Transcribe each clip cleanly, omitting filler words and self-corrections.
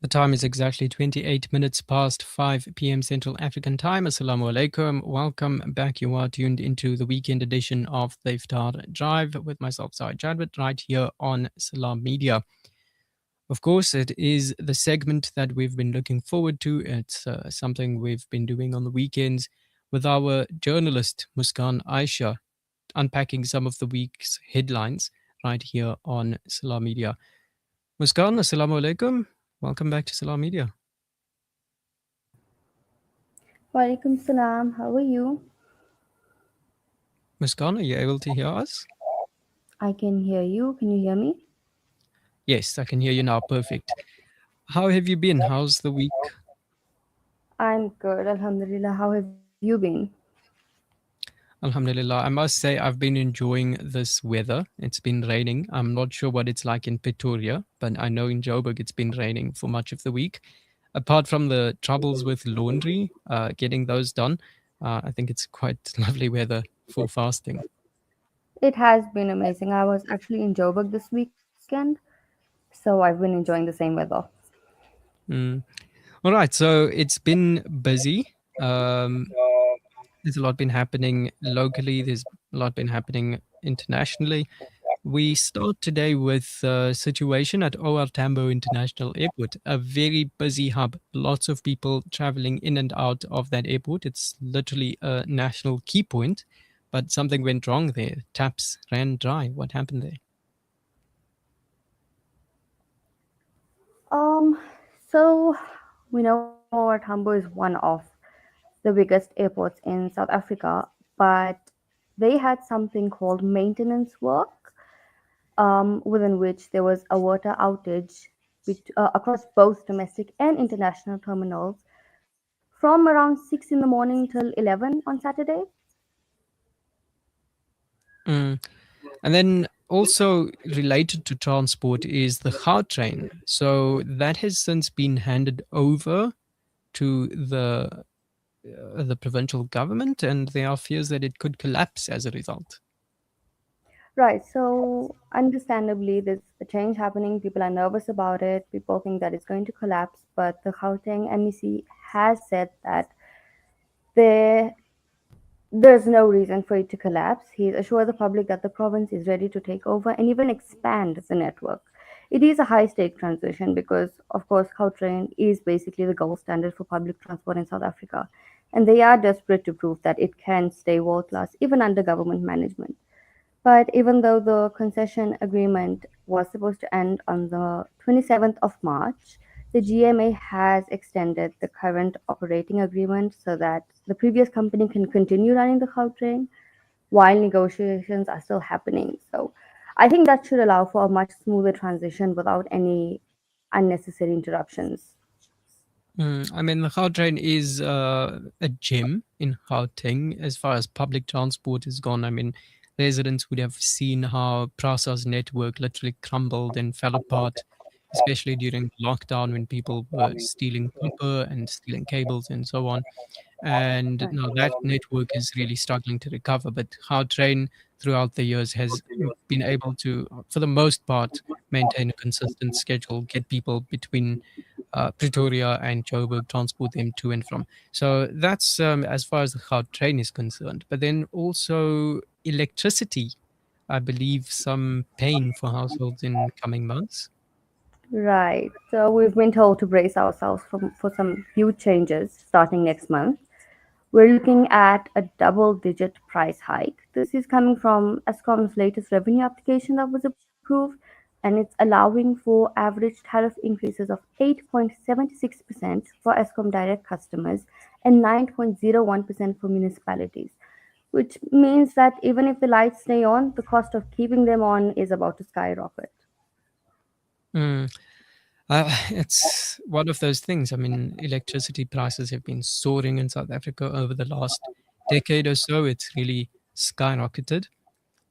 The time is exactly 28 minutes past 5 p.m. Central African Time. Assalamu alaikum. Welcome back. You are tuned into the weekend edition of the Iftar Drive with myself, Sai Jadwat, right here on Salaamedia. Of course, it is the segment that we've been looking forward to. It's something we've been doing on the weekends with our journalist, Muskaan Ayesha, unpacking some of the week's headlines right here on Salaamedia. Muskaan, assalamu alaikum. Welcome back to Salaamedia. Walaikum salam. How are you? Muskan, are you able to hear us? I can hear you. Can you hear me? Yes, I can hear you now. Perfect. How have you been? How's the week? I'm good. Alhamdulillah. How have you been? Alhamdulillah. I must say, I've been enjoying this weather. It's been raining. I'm not sure what it's like in Pretoria, but I know in Joburg it's been raining for much of the week. Apart from the troubles with laundry, getting those done, I think it's quite lovely weather for fasting. It has been amazing. I was actually in Joburg this weekend, so I've been enjoying the same weather. Mm. All right. So it's been busy. There's a lot been happening locally. There's a lot been happening internationally. We start today with the situation at OR Tambo International Airport, a very busy hub. Lots of people traveling in and out of that airport. It's literally a national key point, but something went wrong there. Taps ran dry. What happened there? Um, so we know our Tambo is one of the biggest airports in South Africa, but they had something called maintenance work, within which there was a water outage across both domestic and international terminals from around 6 in the morning till 11 on Saturday. Mm. And then also related to transport is the train. So that has since been handed over to the provincial government, and there are fears that it could collapse as a result. Right, so understandably, there's a change happening. People are nervous about it. People think that it's going to collapse, but the Gauteng MEC has said that there there's no reason for it to collapse. He's assured the public that the province is ready to take over and even expand the network. It is a high stake transition because, of course, Gautrain is basically the gold standard for public transport in South Africa. And they are desperate to prove that it can stay world class even under government management. But even though the concession agreement was supposed to end on the 27th of March, the GMA has extended the current operating agreement so that the previous company can continue running the Gautrain while negotiations are still happening. So I think that should allow for a much smoother transition without any unnecessary interruptions. I mean, the Gautrain is a gem in Gauteng as far as public transport is gone. I mean, residents would have seen how Prasa's network literally crumbled and fell apart, especially during lockdown when people were stealing copper and stealing cables and so on. And Right. now that network is really struggling to recover. But Gautrain throughout the years has been able to, for the most part, maintain a consistent schedule, get people between Pretoria and Joburg, transport them to and from. So that's as far as the Gautrain is concerned. But then also electricity, I believe some pain for households in coming months. Right. So we've been told to brace ourselves for some huge changes starting next month. We're looking at a double digit price hike. This is coming from Eskom's latest revenue application that was approved, and it's allowing for average tariff increases of 8.76% for Eskom direct customers and 9.01% for municipalities, which means that even if the lights stay on, the cost of keeping them on is about to skyrocket. Mm. It's one of those things. I mean, electricity prices have been soaring in South Africa over the last decade or so. It's really skyrocketed.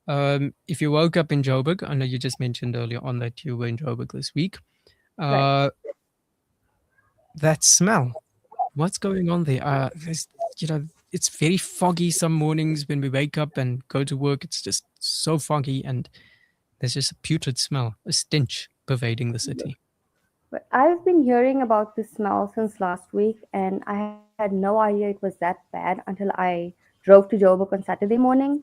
If you woke up in Joburg, I know you just mentioned earlier on that you were in Joburg this week. Right. Uh, that smell, what's going on there? There's, you know, it's very foggy some mornings when we wake up and go to work. It's just so foggy, and there's just a putrid smell, a stench pervading the city. But I've been hearing about this smell since last week, and I had no idea it was that bad until I drove to Joburg on Saturday morning.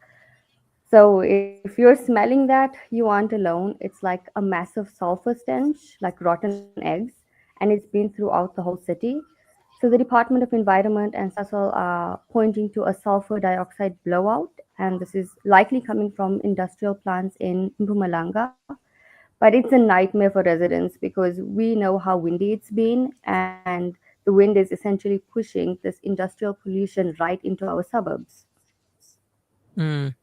So if you're smelling that, you aren't alone. It's like a massive sulfur stench, like rotten eggs, and it's been throughout the whole city. So the Department of Environment and Sasol are pointing to a sulfur dioxide blowout, and this is likely coming from industrial plants in Mpumalanga. But it's a nightmare for residents because we know how windy it's been, and the wind is essentially pushing this industrial pollution right into our suburbs. Mm,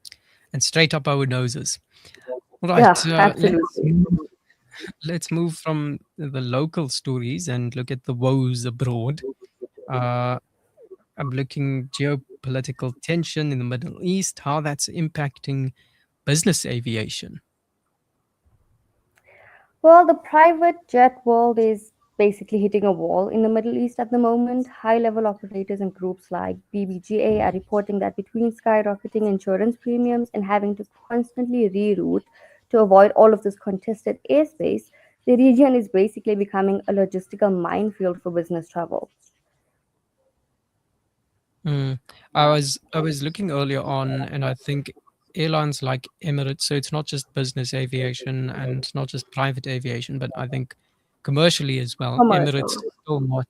and straight up our noses. Yeah, Right, absolutely. let's move from the local stories and look at the woes abroad. Uh, I'm looking geopolitical tension in the Middle East, how that's impacting business aviation. Well, the private jet world is basically hitting a wall in the Middle East at the moment. High level operators and groups like BBGA are reporting that between skyrocketing insurance premiums and having to constantly reroute to avoid all of this contested airspace, the region is basically becoming a logistical minefield for business travel. Mm. I was looking earlier on, and I think airlines like Emirates. So it's not just business aviation and it's not just private aviation, but I think commercially as well. Commercial. Emirates is still not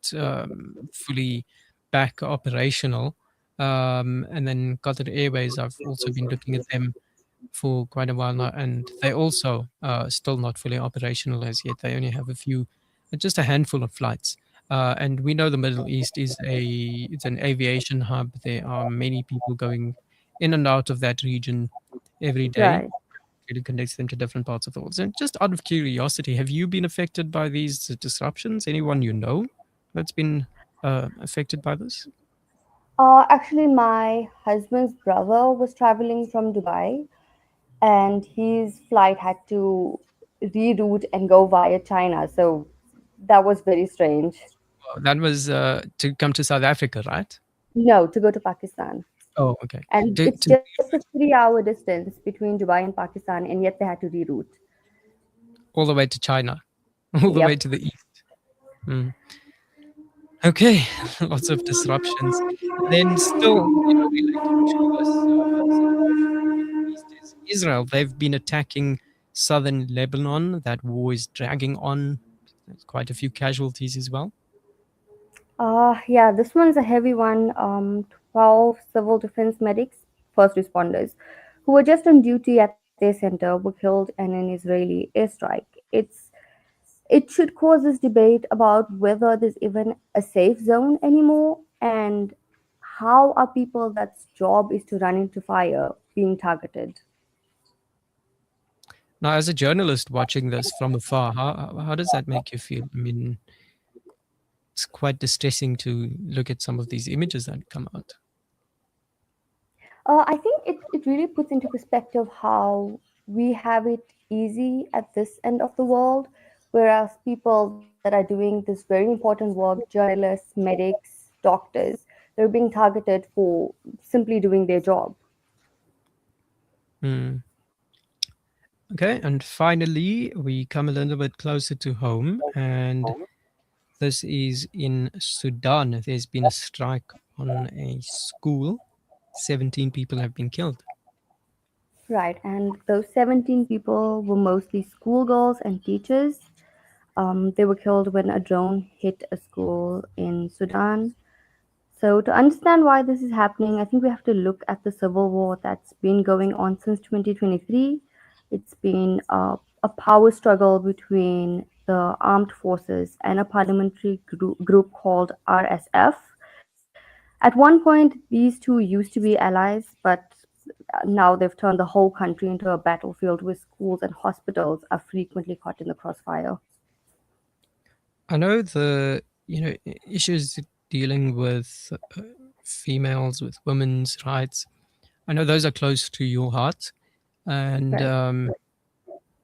fully back operational, and then Qatar Airways. I've also been looking at them for quite a while now, and they also still not fully operational as yet. They only have a few, just a handful of flights. And we know the Middle East is it's an aviation hub. There are many people going in and out of that region every day. Right. Really connects them to different parts of the world. And just out of curiosity, have you been affected by these disruptions? Anyone you know that's been affected by this? Actually, my husband's brother was traveling from Dubai, and his flight had to reroute and go via China. So that was very strange. That was to come to South Africa, right? No, to go to Pakistan. Oh, okay. And it's To just a 3 hour distance between Dubai and Pakistan, and yet they had to reroute. all the way to China, all the way Yep. to the east. Mm. Okay, lots of disruptions. And then still, related to this situation in the Middle East is Israel. They've been attacking southern Lebanon. That war is dragging on. There's quite a few casualties as well. Yeah, this one's a heavy one. 12 civil defense medics, first responders, who were just on duty at their center, were killed in an Israeli airstrike. It should cause this debate about whether there's even a safe zone anymore, and how are people that's job is to run into fire being targeted. Now, as a journalist watching this from afar, how does that make you feel? I mean, it's quite distressing to look at some of these images that come out. I think it really puts into perspective how we have it easy at this end of the world, whereas people that are doing this very important work, journalists, medics, doctors, they're being targeted for simply doing their job. Mm. Okay, and finally, we come a little bit closer to home, and this is in Sudan. There's been a strike on a school. 17 people have been killed. Right, and those 17 people were mostly schoolgirls and teachers. They were killed when a drone hit a school in Sudan. So, to understand why this is happening, I think we have to look at the civil war that's been going on since 2023. It's been a power struggle between the armed forces and a parliamentary group called RSF. At one point, these two used to be allies, but now they've turned the whole country into a battlefield where schools and hospitals are frequently caught in the crossfire. I know the issues dealing with females, with women's rights. I know those are close to your heart, and Right.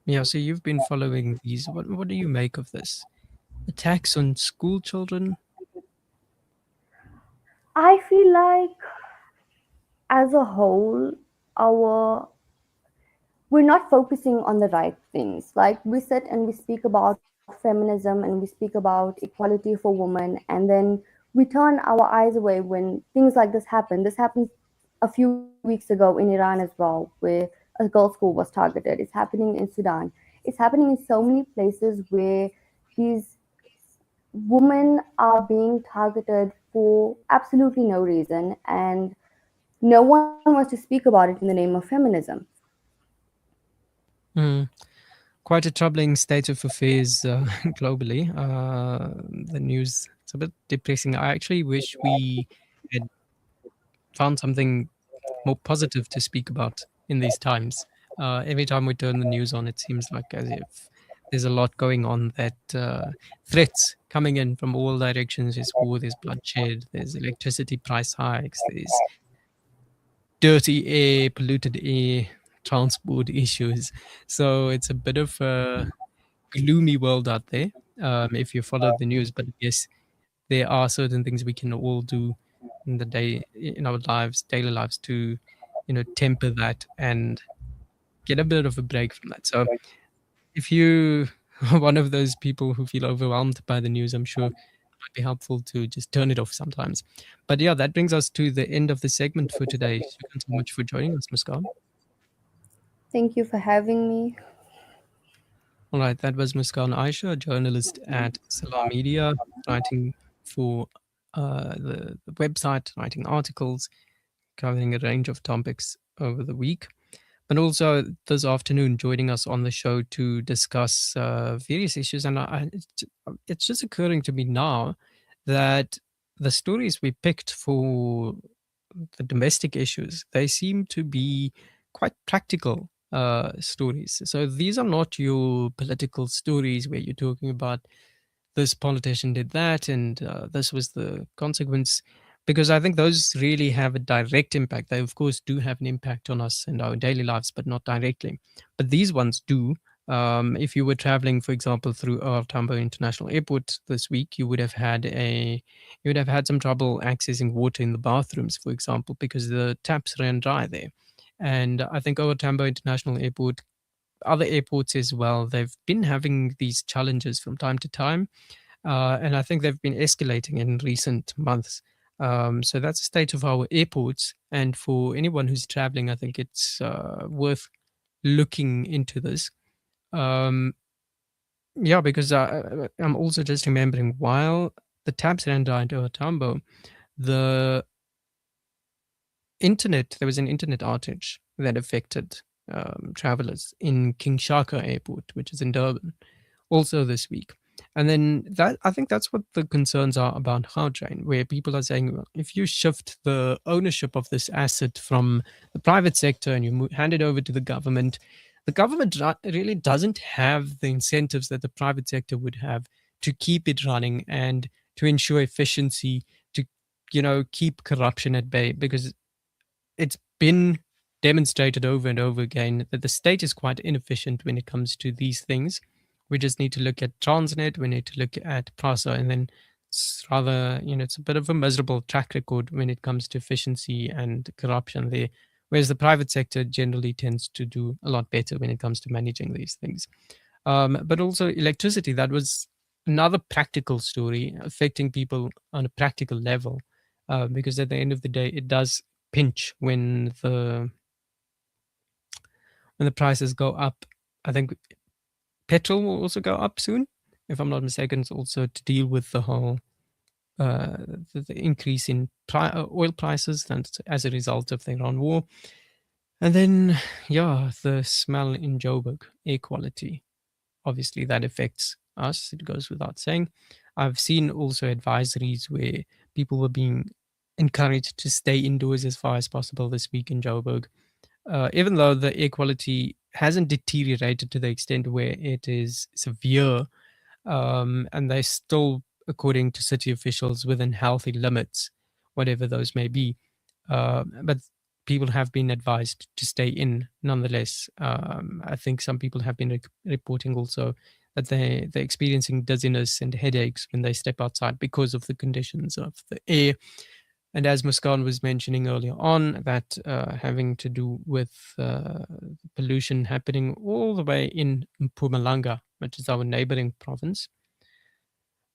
yeah. So you've been following these. What do you make of this? Attacks on school children. I feel like, as a whole, our we're not focusing on the right things. Like, we sit and we speak about feminism and we speak about equality for women, and then we turn our eyes away when things like this happen. This happened a few weeks ago in Iran as well, where a girls' school was targeted. It's happening in Sudan. It's happening in so many places where these women are being targeted for absolutely no reason, and no one wants to speak about it in the name of feminism. Mm. Quite a troubling state of affairs globally. The news, it's a bit depressing. I actually wish we had found something more positive to speak about in these times. Every time we turn the news on, it seems like as if there's a lot going on, that threats coming in from all directions. There's war, there's bloodshed, there's electricity price hikes, there's dirty air, polluted air, transport issues. So it's a bit of a gloomy world out there, if you follow the news. But yes, there are certain things we can all do in the day, in our lives, daily lives, to temper that and get a bit of a break from that. So if you are one of those people who feel overwhelmed by the news, I'm sure it might be helpful to just turn it off sometimes. But yeah, that brings us to the end of the segment for today. Thank you so much for joining us, Muskan. Thank you for having me. All right, that was Muskaan Ayesha, a journalist at Salaamedia, writing for the website, writing articles, covering a range of topics over the week. But also this afternoon, joining us on the show to discuss various issues. And it's just occurring to me now that the stories we picked for the domestic issues, they seem to be quite practical stories. So these are not your political stories where you're talking about this politician did that and this was the consequence, because I think those really have a direct impact. They of course do have an impact on us and our daily lives, but not directly. But these ones do. If you were traveling, for example, through Tambo International Airport this week, you would have had some trouble accessing water in the bathrooms, for example, because the taps ran dry there. And I think Tambo International Airport, other airports as well, they've been having these challenges from time to time, and I think they've been escalating in recent months. So that's the state of our airports. And for anyone who's traveling, I think it's worth looking into this. Um, yeah, because I'm also just remembering while the taps ran down to Tambo, the there was an internet outage that affected travelers in King Shaka Airport, which is in Durban, also this week. And then that I think that's what the concerns are about Gautrain, where people are saying, well, if you shift the ownership of this asset from the private sector and you hand it over to the government really doesn't have the incentives that the private sector would have to keep it running and to ensure efficiency, to keep corruption at bay, because it's been demonstrated over and over again that the state is quite inefficient when it comes to these things. We just need to look at Transnet, we need to look at Prasa, and then it's rather, it's a bit of a miserable track record when it comes to efficiency and corruption there. Whereas the private sector generally tends to do a lot better when it comes to managing these things. But also electricity, that was another practical story affecting people on a practical level, because at the end of the day, it does pinch when the prices go up. I think petrol will also go up soon, if I'm not mistaken. It's also to deal with the whole uh, the increase in oil prices and as a result of the Iran war. And then, yeah, the smell in Joburg, air quality. Obviously, that affects us. It goes without saying. I've seen also advisories where people were being encouraged to stay indoors as far as possible this week in Joburg, even though the air quality hasn't deteriorated to the extent where it is severe, and they're still, according to city officials, within healthy limits, whatever those may be. But people have been advised to stay in nonetheless. I think some people have been reporting also that they're experiencing dizziness and headaches when they step outside because of the conditions of the air. And as Muskan was mentioning earlier on, that having to do with pollution happening all the way in Mpumalanga, which is our neighboring province.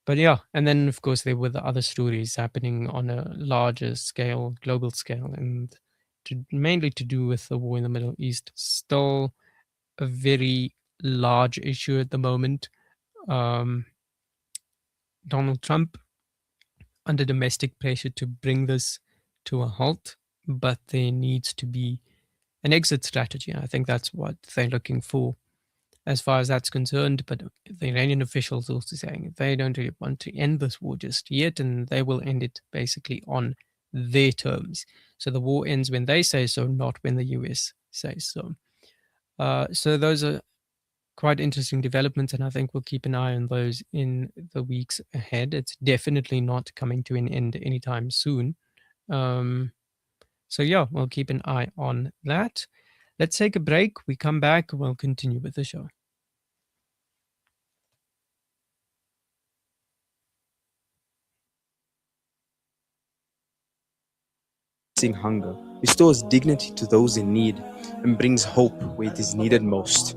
But yeah, and then of course there were the other stories happening on a larger scale, global scale, and mainly to do with the war in the Middle East. Still a very large issue at the moment. Um, Donald Trump under domestic pressure to bring this to a halt, but there needs to be an exit strategy. And I think that's what they're looking for as far as that's concerned. But the Iranian officials also saying they don't really want to end this war just yet, and they will end it basically on their terms. So the war ends when they say so, not when the US says so. So those are quite interesting developments, and I think we'll keep an eye on those in the weeks ahead. It's definitely not coming to an end anytime soon. Um, so yeah, we'll keep an eye on that. Let's take a break. We come back, we'll continue with the show. Hunger, restores dignity to those in need, and brings hope where it is needed most.